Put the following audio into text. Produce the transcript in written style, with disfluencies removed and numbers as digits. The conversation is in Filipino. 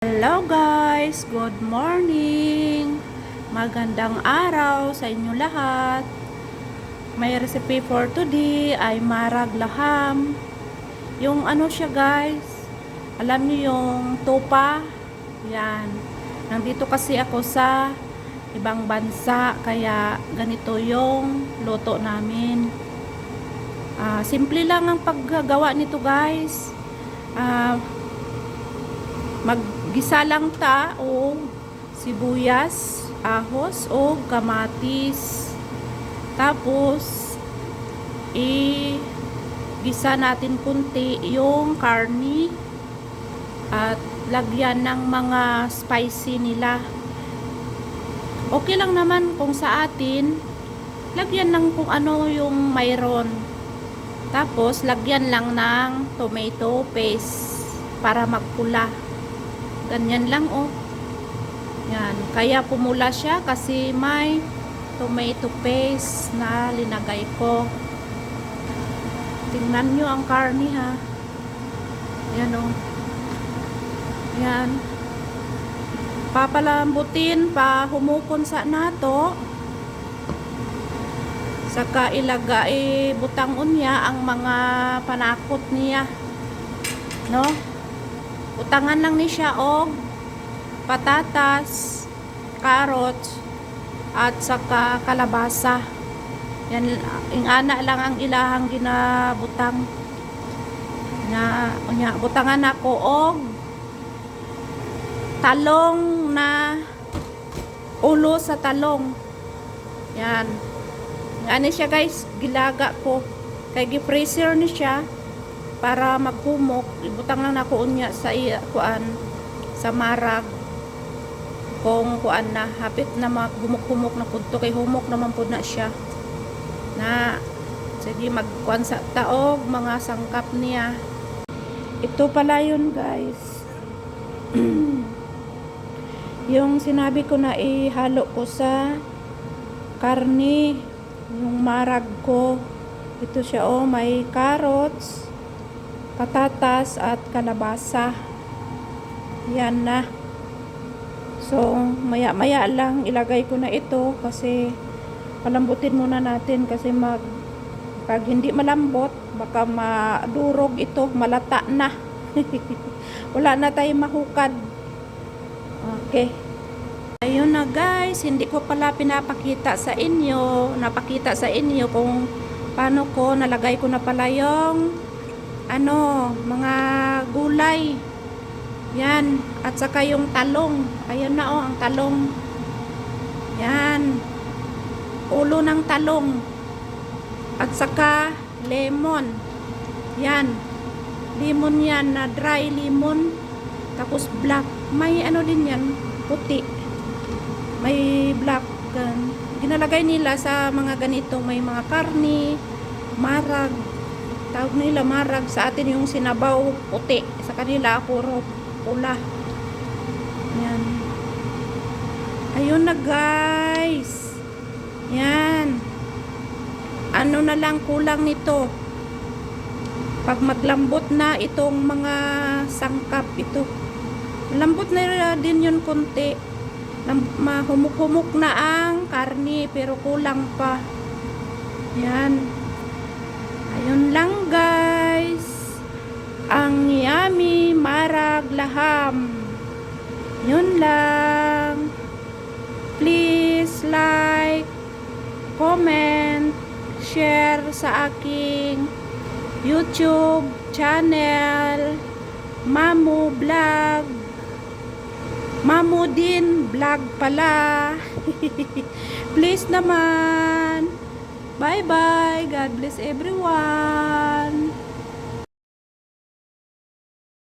Hello guys, good morning. Magandang araw sa inyo lahat. May recipe for today ay marag laham. Yung ano siya guys, alam niyo yung tupa? Yan. Nandito kasi ako sa ibang bansa kaya ganito yung luto namin. Simple lang ang paggagawa nito guys. Maggisa lang ta o sibuyas, ahos o kamatis. Tapos gisa natin kunti yung karni at lagyan ng mga spicy nila. Okay lang naman kung sa atin, lagyan ng kung ano yung mayroon. Tapos lagyan lang ng tomato paste para magpula. Ganyan lang oh. Yan, kaya pumula siya kasi may tomato paste na linagay ko. Tingnan nyo ang karni ha. Yan oh. Yan. Papalambutin pa humukon sa nato. Saka ilagay butang unya ang mga panakot niya. No? Butangan lang ni siya og patatas, carrots at saka kalabasa. Yan ingana lang ang ilahang ginabutang. Na unya butangan ako og talong na ulo sa talong. Yan. Ano siya guys, gilaga ko. Kay gi-freezer ni siya para maghumok. Ibutang lang ako unya sa kuan sa marag. Kung kuan na hapit na maghumok-humok na pudto kay humok naman pud na siya. Na sige magkuan sa taog mga sangkap niya. Ito pala yun guys. Yung sinabi ko na ihalo ko sa karni, yung marag ko. Ito siya oh, may carrots, patatas at kalabasa. Yan na. So maya lang ilagay ko na ito kasi palambutin muna natin kasi pag hindi malambot baka madurog ito, malata na. Wala na tayong mahukad. Okay. Ayun na guys, hindi ko pala napakita sa inyo kung paano ko nalagay ko na pala yung mga gulay. Yan, at saka yung talong. Ayun na oh, ang talong. Yan. Ulo ng talong. At saka lemon. Yan. Lemon yan na dry lemon. Tapos black. May din yan, puti. May black. Ginalagay nila sa mga ganito. May mga karni, marag. Tawag nila marag. Sa atin yung sinabaw, puti. Sa kanila, puro pula. Yan. Ayun na guys. Yan. Ano na lang kulang nito. Pag maglambot na itong mga sangkap ito. Malambot na din yun konti. Mahumuk-humuk na ang karni pero kulang pa. Yan. Ayun lang guys. Ang yummy marag laham. Yun lang. Please like, comment, share sa aking YouTube channel Mamu Vlog. Mamu din vlog pala. Please naman. Bye bye. God bless everyone.